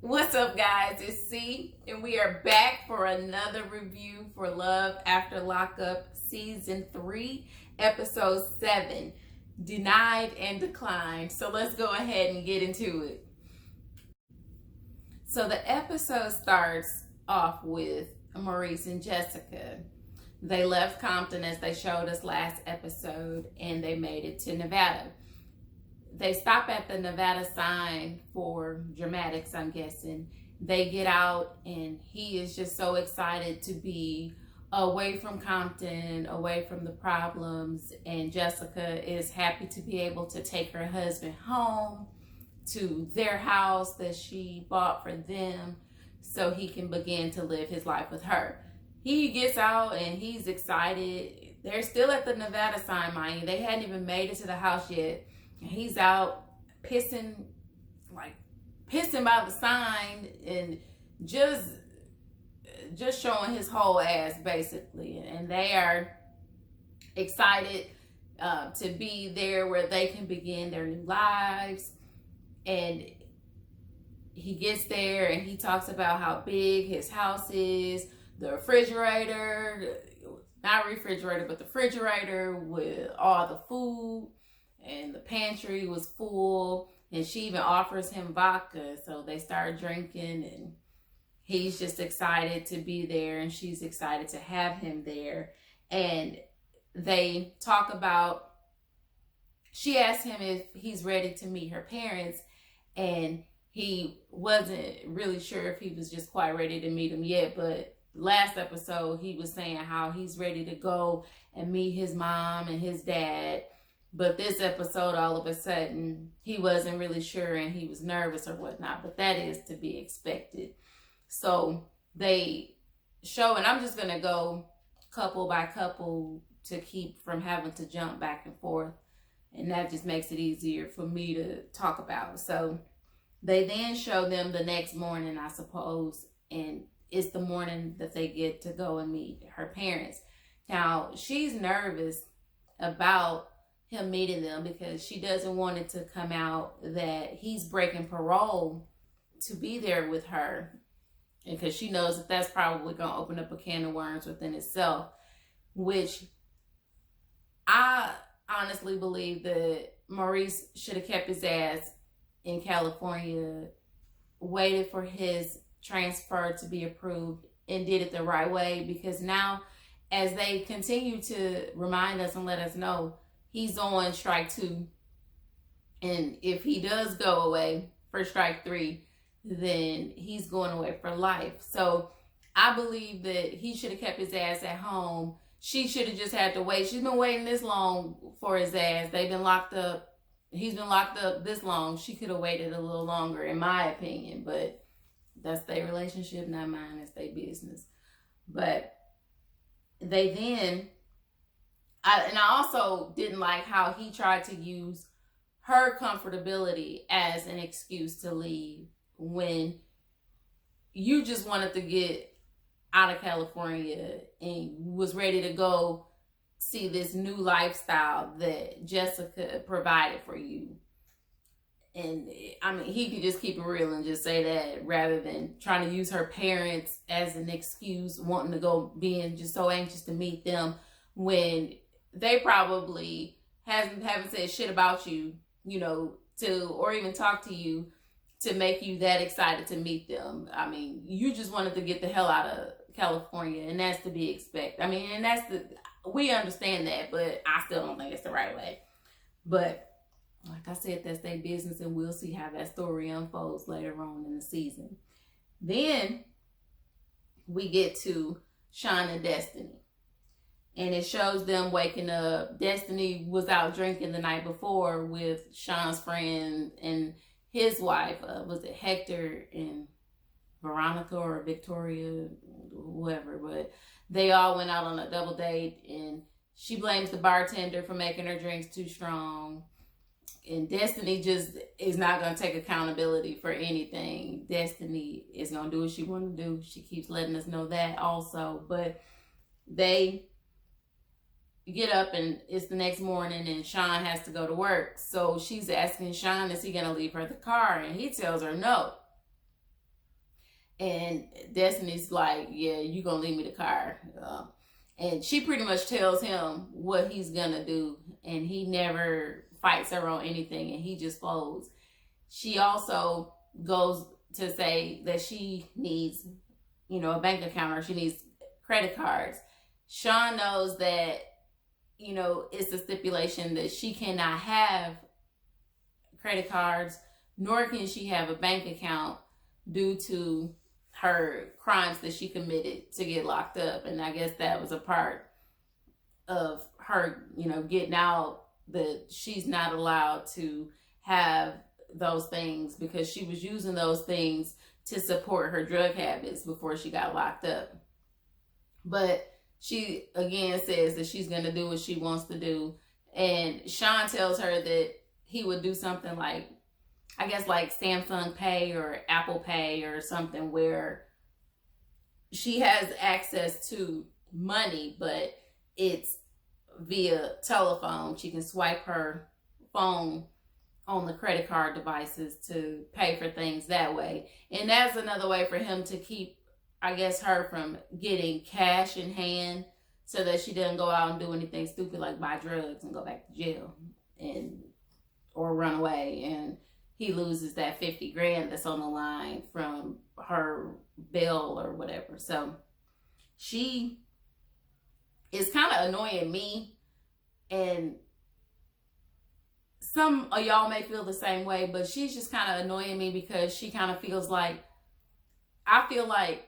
What's up, guys? It's C, and we are back for another review for Love After Lockup Season 3, Episode 7, Denied and Declined. So let's go ahead and get into it. So the episode starts off with Maurice and Jessica. They left Compton as they showed us last episode, and they made it to Nevada. They stop at the Nevada sign for dramatics, I'm guessing. They get out, and he is just so excited to be away from Compton, away from the problems. And Jessica is happy to be able to take her husband home to their house that she bought for them so he can begin to live his life with her. He gets out, and he's excited. They're still at the Nevada sign, mind you. They hadn't even made it to the house yet. He's out pissing by the sign and just showing his whole ass, basically. And they are excited to be there where they can begin their new lives. And he gets there and he talks about how big his house is, the refrigerator, not refrigerator, but the refrigerator with all the food. And the pantry was full, and she even offers him vodka. So they start drinking, and he's just excited to be there, and she's excited to have him there. And they talk about, she asked him if he's ready to meet her parents, and he wasn't really sure if he was just quite ready to meet them yet. But last episode, he was saying how he's ready to go and meet his mom and his dad. But this episode, all of a sudden, he wasn't really sure and he was nervous or whatnot. But that is to be expected. So they show, and I'm just going to go couple by couple to keep from having to jump back and forth. And that just makes it easier for me to talk about. So they then show them the next morning, I suppose. And it's the morning that they get to go and meet her parents. Now, she's nervous about him meeting them because she doesn't want it to come out that he's breaking parole to be there with her, and because she knows that that's probably going to open up a can of worms within itself, which I honestly believe that Maurice should have kept his ass in California, waited for his transfer to be approved, and did it the right way. Because now, as they continue to remind us and let us know, he's on strike 2. And if he does go away for strike 3, then he's going away for life. So I believe that he should have kept his ass at home. She should have just had to wait. She's been waiting this long for his ass. They've been locked up. He's been locked up this long. She could have waited a little longer, in my opinion. But that's their relationship, not mine. It's their business. But they then... I also didn't like how he tried to use her comfortability as an excuse to leave when you just wanted to get out of California and was ready to go see this new lifestyle that Jessica provided for you. And I mean, he could just keep it real and just say that rather than trying to use her parents as an excuse, wanting to go, being just so anxious to meet them when they probably haven't said shit about you, or even talk to you to make you that excited to meet them. I mean, you just wanted to get the hell out of California, and that's to be expected. I mean, and we understand that, but I still don't think it's the right way. But like I said, that's their business, and we'll see how that story unfolds later on in the season. Then we get to Sean and Destiny. And it shows them waking up. Destiny was out drinking the night before with Sean's friend and his wife. Was it Hector and Veronica or Victoria, whoever? But they all went out on a double date, and she blames the bartender for making her drinks too strong. And Destiny just is not going to take accountability for anything. Destiny is going to do what she wants to do. She keeps letting us know that also. But they get up and it's the next morning and Sean has to go to work. So she's asking Sean, is he going to leave her the car? And he tells her no. And Destiny's like, yeah, you gonna leave me the car. And she pretty much tells him what he's gonna do, and he never fights her on anything, and he just folds. She also goes to say that she needs, a bank account, or she needs credit cards. Sean knows that, it's a stipulation that she cannot have credit cards, nor can she have a bank account due to her crimes that she committed to get locked up. And I guess that was a part of her, getting out, that she's not allowed to have those things because she was using those things to support her drug habits before she got locked up. But she again says that she's going to do what she wants to do. And Sean tells her that he would do something like, I guess like Samsung Pay or Apple Pay or something, where she has access to money, but it's via telephone. She can swipe her phone on the credit card devices to pay for things that way. And that's another way for him to keep, I guess, her from getting cash in hand, so that she doesn't go out and do anything stupid like buy drugs and go back to jail or run away, and he loses that 50 grand that's on the line from her bill or whatever. So she is kind of annoying me, and some of y'all may feel the same way, but she's just kind of annoying me because she kind of feels like, I feel like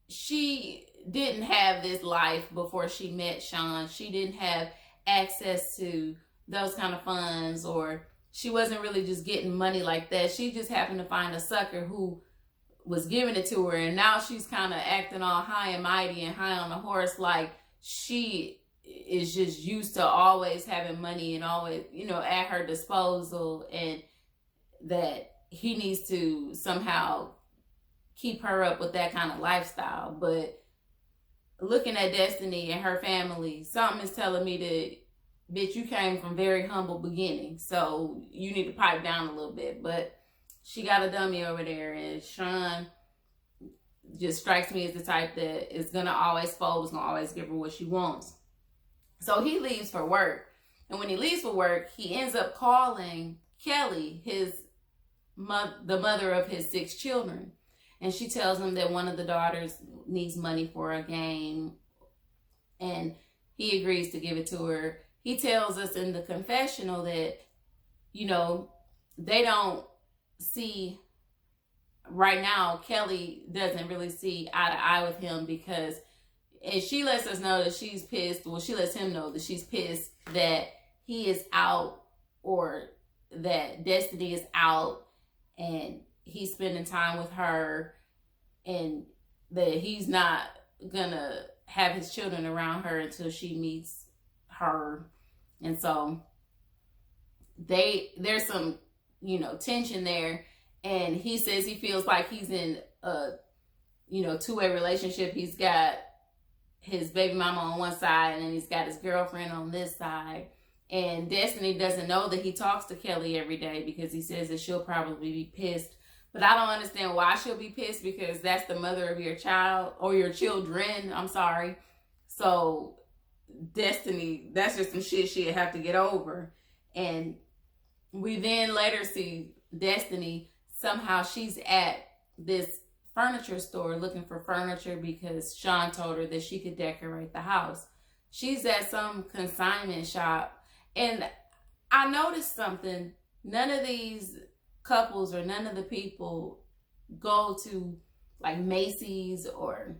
she didn't have this life before she met Sean. She didn't have access to those kind of funds, or she wasn't really just getting money like that. She just happened to find a sucker who was giving it to her, and now she's kind of acting all high and mighty and high on the horse, like she is just used to always having money and always, at her disposal, and that he needs to somehow keep her up with that kind of lifestyle. But looking at Destiny and her family, something is telling me that, bitch, you came from very humble beginnings, so you need to pipe down a little bit. But she got a dummy over there, and Sean just strikes me as the type that is gonna always fold, is gonna always give her what she wants. So he leaves for work, and when he leaves for work, he ends up calling Kelly, the mother of his 6 children, and she tells him that one of the daughters needs money for a game, and he agrees to give it to her. He tells us in the confessional that, they don't see, right now, Kelly doesn't really see eye to eye with him, because, and she lets us know that she's pissed, well, she lets him know that she's pissed that he is out, or that Destiny is out, and he's spending time with her, and that he's not gonna have his children around her until she meets her. And so there's some, tension there. And he says he feels like he's in a, two-way relationship. He's got his baby mama on one side, and then he's got his girlfriend on this side. And Destiny doesn't know that he talks to Kelly every day, because he says that she'll probably be pissed. But I don't understand why she'll be pissed, because that's the mother of your child, or your children, I'm sorry. So Destiny, that's just some shit she'll have to get over. And we then later see Destiny, somehow she's at this furniture store looking for furniture because Sean told her that she could decorate the house. She's at some consignment shop, and I noticed something. None of these couples, or none of the people, go to like Macy's or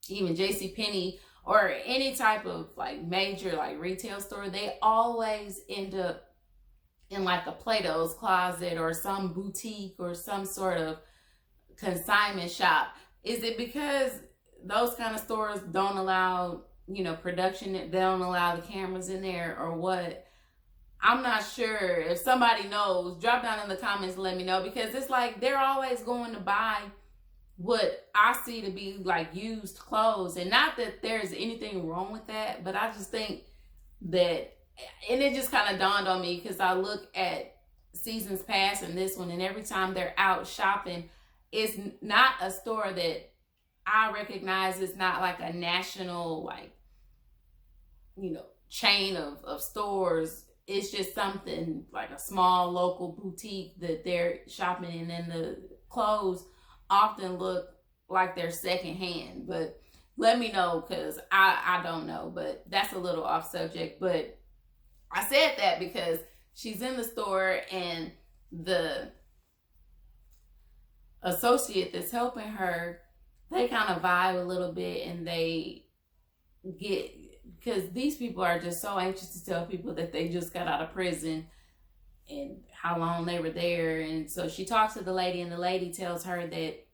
even JCPenney or any type of like major like retail store. They always end up in like a Plato's Closet or some boutique or some sort of consignment shop. Is it because those kind of stores don't allow, production, they don't allow the cameras in there, or what? I'm not sure. If somebody knows, drop down in the comments and let me know, because it's like they're always going to buy what I see to be like used clothes. And not that there's anything wrong with that, but I just think that, and it just kind of dawned on me because I look at seasons past and this one, and every time they're out shopping, it's not a store that I recognize. It's not like a national, like, chain of stores. It's just something like a small local boutique that they're shopping in, and the clothes often look like they're secondhand. But let me know, because I don't know. But that's a little off subject. But I said that because she's in the store, and the associate that's helping her, they kind of vibe a little bit, and they get, because these people are just so anxious to tell people that they just got out of prison and how long they were there. And so she talks to the lady, and the lady tells her that,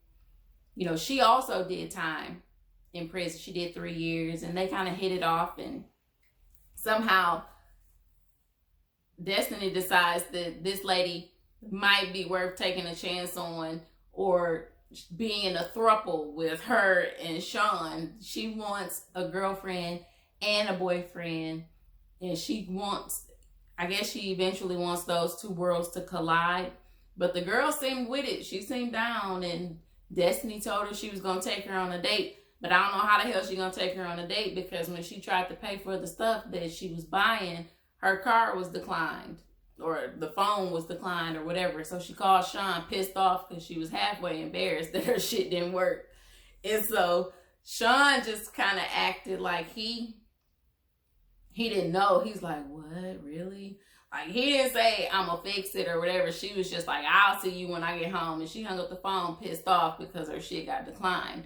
she also did time in prison. She did 3 years, and they kind of hit it off, and somehow Destiny decides that this lady might be worth taking a chance on, or being in a throuple with her and Sean. She wants a girlfriend and a boyfriend, and I guess she eventually wants those two worlds to collide. But the girl seemed with it. She seemed down, and Destiny told her she was going to take her on a date. But I don't know how the hell she's going to take her on a date, because when she tried to pay for the stuff that she was buying, her card was declined, or the phone was declined, or whatever. So she called Sean, pissed off, because she was halfway embarrassed that her shit didn't work. And so Sean just kind of acted like he didn't know. He's like, what, really? Like, he didn't say, I'm gonna fix it or whatever. She was just like, I'll see you when I get home. And she hung up the phone pissed off because her shit got declined.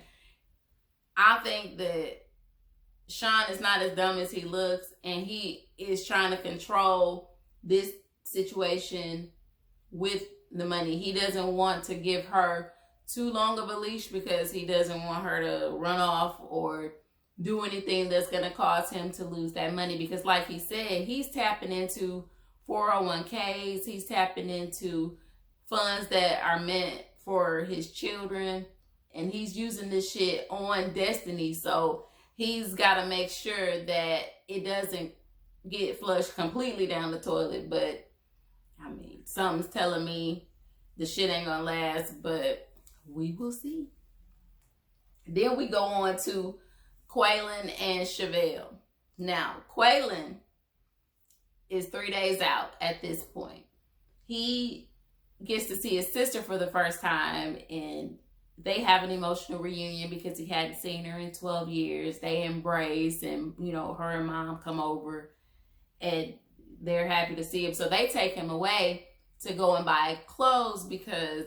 I think that Sean is not as dumb as he looks, and he is trying to control this situation with the money. He doesn't want to give her too long of a leash, because he doesn't want her to run off or do anything that's going to cause him to lose that money. Because like he said, he's tapping into 401ks. He's tapping into funds that are meant for his children, and he's using this shit on Destiny. So he's got to make sure that it doesn't get flushed completely down the toilet. But I mean, something's telling me the shit ain't gonna last, but we will see. Then we go on to Quaylen and Chevelle. Now, Quaylen is 3 days out at this point. He gets to see his sister for the first time, and they have an emotional reunion because he hadn't seen her in 12 years. They embrace, and, her and mom come over, and they're happy to see him. So they take him away to go and buy clothes, because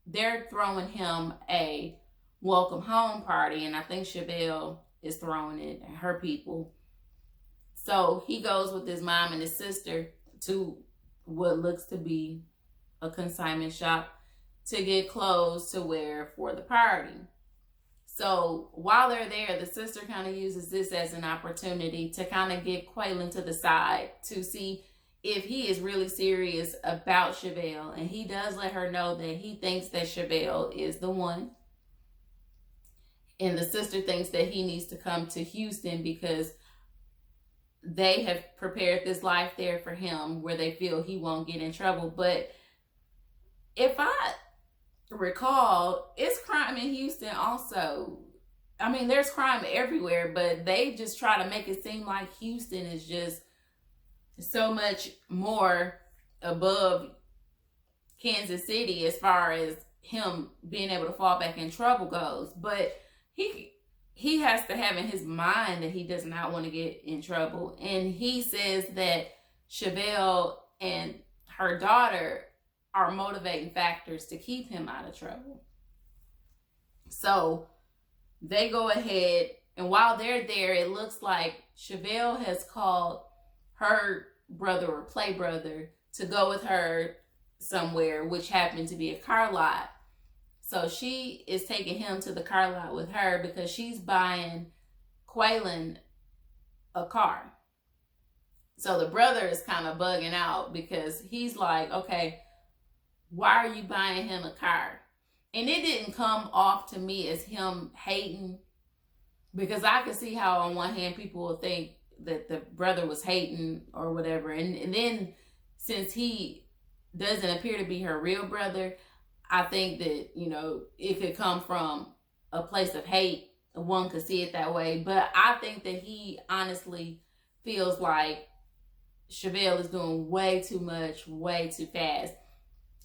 they're throwing him a welcome home party, and I think Chevelle is throwing it at her people. So he goes with his mom and his sister to what looks to be a consignment shop to get clothes to wear for the party. So while they're there, the sister kind of uses this as an opportunity to kind of get Quaylen to the side to see if he is really serious about Chevelle. And he does let her know that he thinks that Chevelle is the one. And the sister thinks that he needs to come to Houston because they have prepared this life there for him where they feel he won't get in trouble. But if I recall, it's crime in Houston also. I mean, there's crime everywhere, but they just try to make it seem like Houston is just so much more above Kansas City as far as him being able to fall back in trouble goes. But he has to have in his mind that he does not want to get in trouble. And he says that Chevelle and her daughter are motivating factors to keep him out of trouble. So they go ahead, and while they're there, it looks like Chevelle has called her brother or play brother to go with her somewhere, which happened to be a car lot. So she is taking him to the car lot with her because she's buying Quaylen a car. So the brother is kind of bugging out because he's like, okay, why are you buying him a car? And it didn't come off to me as him hating, because I could see how on one hand people will think that the brother was hating or whatever. And then since he doesn't appear to be her real brother, I think that, it could come from a place of hate. One could see it that way. But I think that he honestly feels like Chevelle is doing way too much, way too fast.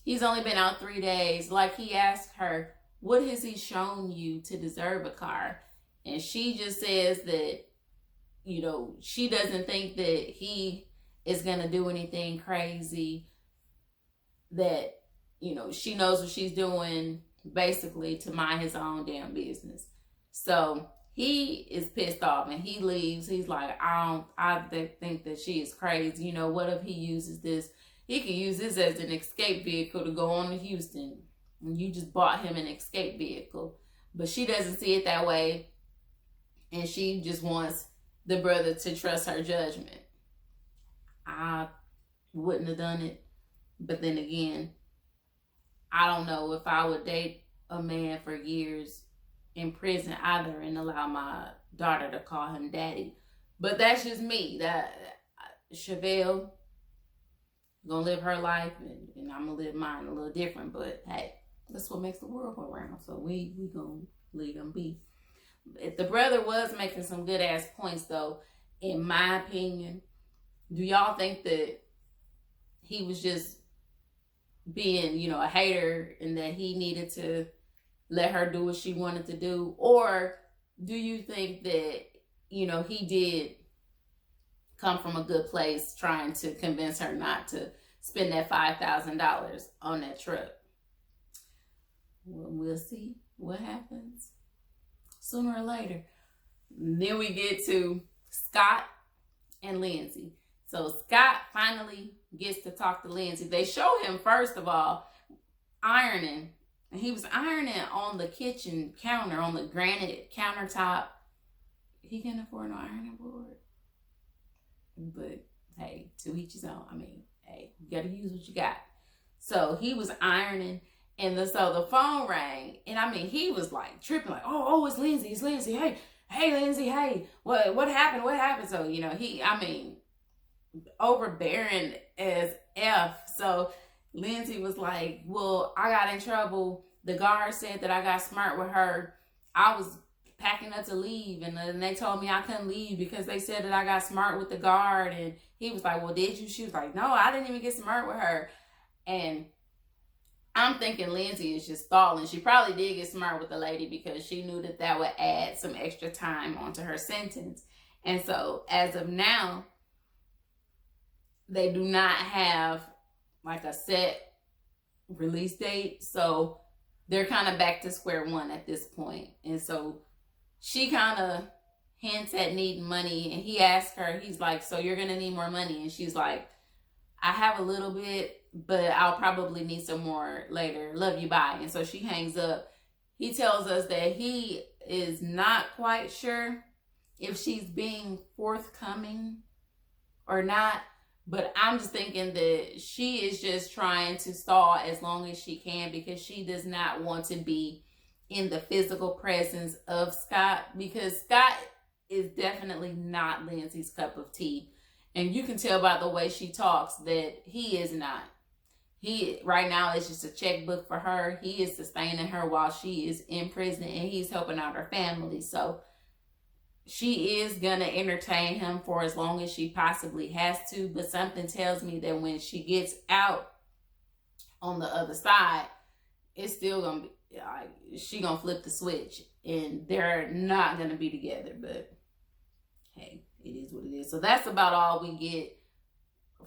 He's only been out 3 days. Like, he asked her, what has he shown you to deserve a car? And she just says that, she doesn't think that he is going to do anything crazy, that, she knows what she's doing, basically, to mind his own damn business. So he is pissed off and he leaves. He's like, I think that she is crazy. What if he uses this? He could use this as an escape vehicle to go on to Houston. And you just bought him an escape vehicle. But she doesn't see it that way. And she just wants the brother to trust her judgment. I wouldn't have done it. But then again, I don't know if I would date a man for years in prison either and allow my daughter to call him daddy. But that's just me. That Chevelle gonna live her life and I'm gonna live mine a little different. But hey, that's what makes the world go round. So we gonna leave them be. If the brother was making some good ass points though, in my opinion, do y'all think that he was just being, a hater and that he needed to let her do what she wanted to do? Or do you think that, he did come from a good place trying to convince her not to spend that $5,000 on that truck? Well, we'll see what happens sooner or later. Then we get to Scott and Lindsay. So Scott finally gets to talk to Lindsay. They show him, first of all, ironing. And he was ironing on the kitchen counter, on the granite countertop. He can't afford no ironing board. But, hey, to each his own. I mean, hey, you got to use what you got. So he was ironing. And so the phone rang. And, I mean, he was, like, tripping. Like, oh, it's Lindsay. It's Lindsay. Hey, Lindsay. Hey, what happened? What happened? So, overbearing as F. So Lindsay was like, well, I got in trouble. The guard said that I got smart with her. I was packing up to leave and then they told me I couldn't leave because they said that I got smart with the guard. And he was like, well, did you? She was like, no, I didn't even get smart with her. And I'm thinking Lindsay is just stalling. She probably did get smart with the lady because she knew that would add some extra time onto her sentence. And so as of now, they do not have like a set release date. So they're kind of back to square one at this point. And so she kind of hints at needing money. And he asks her, he's like, so you're going to need more money? And she's like, I have a little bit, but I'll probably need some more later. Love you, bye. And so she hangs up. He tells us that he is not quite sure if she's being forthcoming or not. But I'm just thinking that she is just trying to stall as long as she can because she does not want to be in the physical presence of Scott, because Scott is definitely not Lindsay's cup of tea. And you can tell by the way she talks that he is not. He right now is just a checkbook for her. He is sustaining her while she is in prison and he's helping out her family. So she is going to entertain him for as long as she possibly has to. But something tells me that when she gets out on the other side, it's still going to be, like, she going to flip the switch. And they're not going to be together. But, hey, it is what it is. So that's about all we get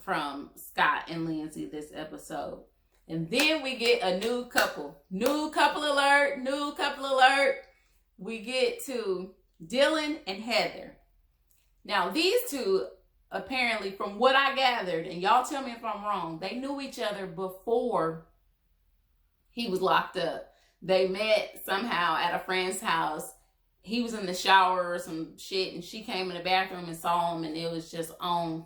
from Scott and Lindsay this episode. And then we get a new couple. New couple alert. New couple alert. We get to Dylan and Heather. Now, these two, apparently, from what I gathered, and y'all tell me if I'm wrong, they knew each other before he was locked up. They met somehow at a friend's house. He was in the shower or some shit, and she came in the bathroom and saw him, and it was just on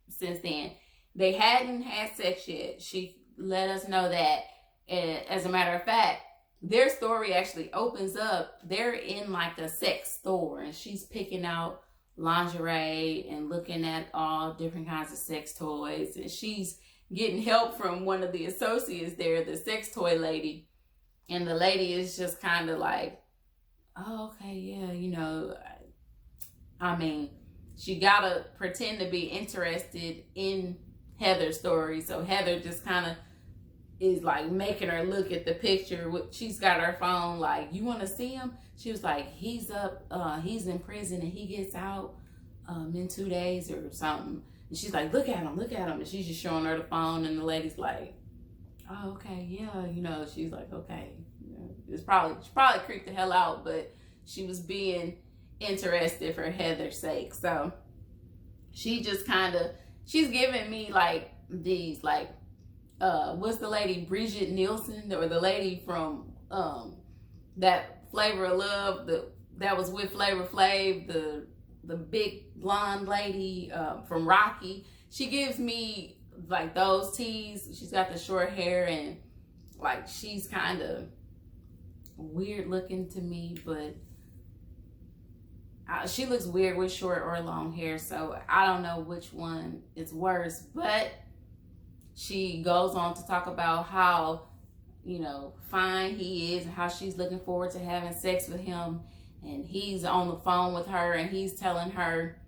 since then. They hadn't had sex yet. She let us know that. And as a matter of fact, their story actually opens up. They're in like a sex store and she's picking out lingerie and looking at all different kinds of sex toys. And she's getting help from one of the associates there, the sex toy lady. And the lady is just kind of like, oh, okay, yeah, you know, I mean, she gotta pretend to be interested in Heather's story. So Heather just kind of is like making her look at the picture. She's got her phone like, you want to see him? She was like, he's he's in prison and he gets out in 2 days or something. And she's like, look at him. And she's just showing her the phone, and the lady's like, oh, okay, yeah, you know. She's like, okay, you know, she probably creeped the hell out, but she was being interested for Heather's sake. So she just she's giving me like these like what's the lady, Bridget Nielsen, or the lady from that Flavor of Love, that was with Flavor Flav, the big blonde lady from Rocky. She gives me like those teas. She's got the short hair, and like she's kind of weird looking to me, but she looks weird with short or long hair, so I don't know which one is worse. But she goes on to talk about how, you know, fine he is and how she's looking forward to having sex with him. And he's on the phone with her and he's telling her,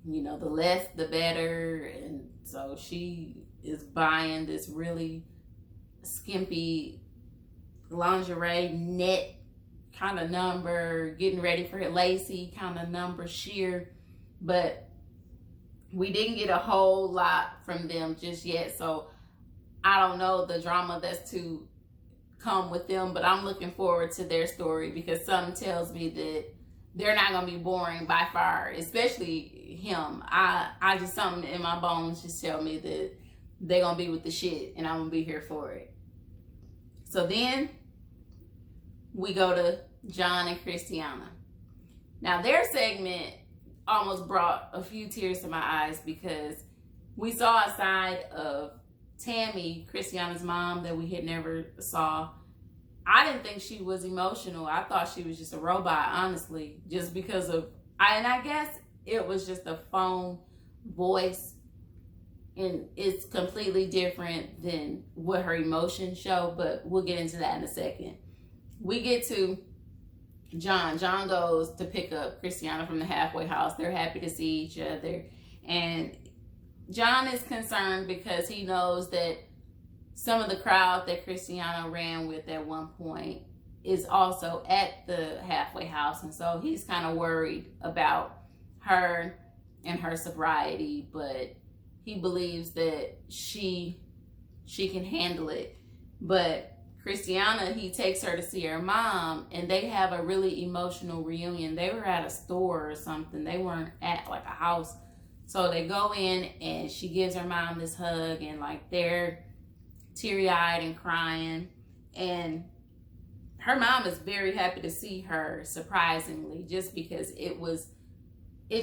you know, the less the better. And so she is buying this really skimpy lingerie net kind of number, getting ready for her lacy kind of number sheer. But we didn't get a whole lot from them just yet. So I don't know the drama that's to come with them, but I'm looking forward to their story, because something tells me that they're not gonna be boring by far, especially him. I just, something in my bones just tell me that they're gonna be with the shit, and I'm gonna be here for it. So then we go to John and Christiana. Now their segment almost brought a few tears to my eyes, because we saw a side of Tammy, Christiana's mom, that we had never saw. I didn't think she was emotional. I thought she was just a robot, honestly, just because of, and I guess it was just a phone voice, and it's completely different than what her emotions show, but we'll get into that in a second. We get to John. John goes to pick up Christiana from the halfway house. They're happy to see each other, and John is concerned because he knows that some of the crowd that Christiana ran with at one point is also at the halfway house. And so he's kind of worried about her and her sobriety, but he believes that she can handle it. But Christiana, he takes her to see her mom, and they have a really emotional reunion. They were at a store or something. They weren't at like a house. So they go in, and she gives her mom this hug, and like they're teary-eyed and crying. And her mom is very happy to see her, surprisingly, just because it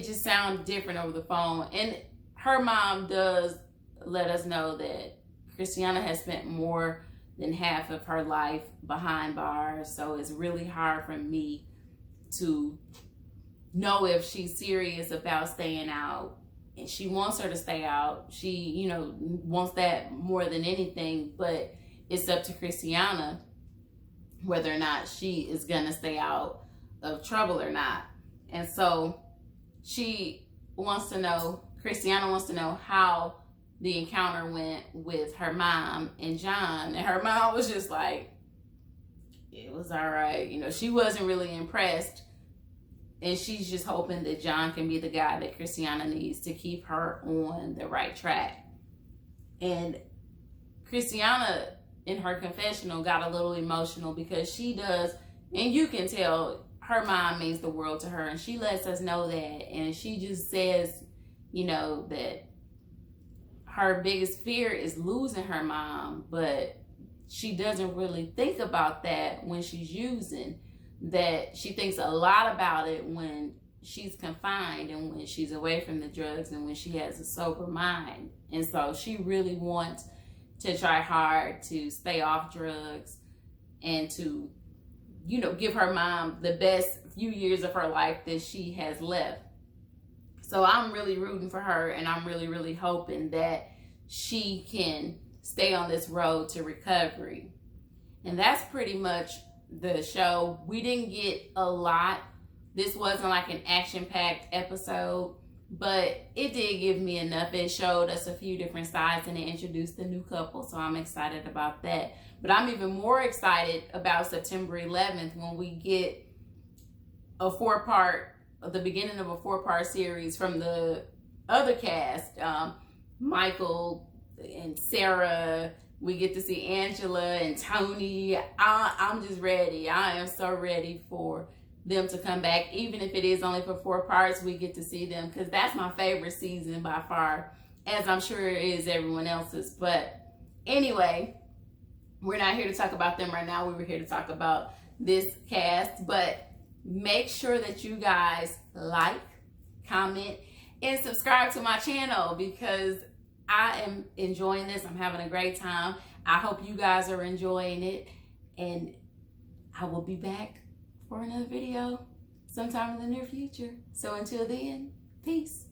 just sounded different over the phone. And her mom does let us know that Christiana has spent more than half of her life behind bars, so it's really hard for me to know if she's serious about staying out. And she wants her to stay out. She, you know, wants that more than anything, but it's up to Christiana whether or not she is gonna stay out of trouble or not. And so Christiana wants to know how the encounter went with her mom and John. And her mom was just like, it was all right. You know, she wasn't really impressed. And she's just hoping that John can be the guy that Christiana needs to keep her on the right track. And Christiana, in her confessional, got a little emotional, because she does, and you can tell her mom means the world to her, and she lets us know that. And she just says, you know, that her biggest fear is losing her mom, but she doesn't really think about that when she's using. That she thinks a lot about it when she's confined and when she's away from the drugs and when she has a sober mind. And so she really wants to try hard to stay off drugs and to, you know, give her mom the best few years of her life that she has left. So I'm really rooting for her, and I'm really, really hoping that she can stay on this road to recovery. And that's pretty much the show. We didn't get a lot. This wasn't like an action-packed episode, but it did give me enough. It showed us a few different sides and it introduced the new couple, so I'm excited about that. But I'm even more excited about September 11th when we get the beginning of a 4-part series from the other cast, Michael and Sarah. We get to see Angela and Tony. I'm just ready. I am so ready for them to come back. Even if it is only for 4 parts, we get to see them, because that's my favorite season by far, as I'm sure it is everyone else's. But anyway, we're not here to talk about them right now. We were here to talk about this cast. But make sure that you guys like, comment, and subscribe to my channel, because I am enjoying this. I'm having a great time. I hope you guys are enjoying it. And I will be back for another video sometime in the near future. So until then, peace.